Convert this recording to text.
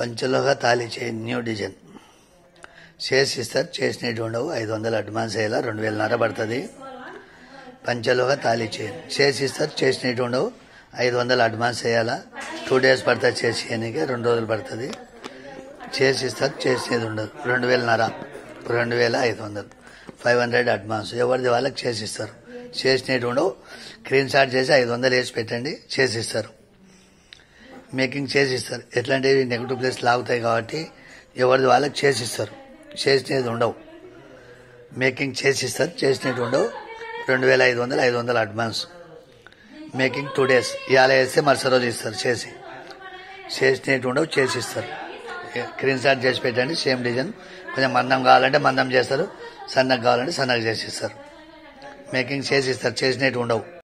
పంచలోహ తాళి chain new design చేసిస్తారు, చేసినట్టు ఉండవు. 500 అడ్వాన్స్ అయ్యేలా 2000 పడుతుంది. పంచలోహ తాళి చైన్ చేసిస్తారు, చేసినట్టు ఉండవు. 500 అడ్వాన్స్ అయ్యాలా. 2 days పడుతుంది చేసేయడానికి, 2 రోజులు పడుతుంది. చేసిస్తారు, చేసినది ఉండదు. 2000, 2500, 500 అడ్వాన్స్. ఎవరిది వాళ్ళకి చేసిస్తారు. చేసినట్టు ఉండవు. స్క్రీన్ షాట్ చేసి 500 వేసి పెట్టండి, చేసిస్తారు. మేకింగ్ చేసిస్తారు. ఎట్లాంటివి నెగిటివ్ ప్లేస్ లాగుతాయి కాబట్టి ఎవరిది వాళ్ళకి చేసిస్తారు. చేసినది ఉండవు. మేకింగ్ చేసిస్తారు, చేసినట్టు ఉండవు. 2500, 500 అడ్వాన్స్. Making 2 days. ఇవాళ వేస్తే మరుసటి రోజు ఇస్తారు. చేసినట్టు ఉండవు, చేసిస్తారు. స్క్రీన్ షాట్ చేసి పెట్టండి. Same design. కొంచెం మందం కావాలంటే మందం చేస్తారు, సన్నగా కావాలంటే సన్నగా చేసిస్తారు. మేకింగ్ చేసిస్తారు, చేసినట్టు ఉండవు.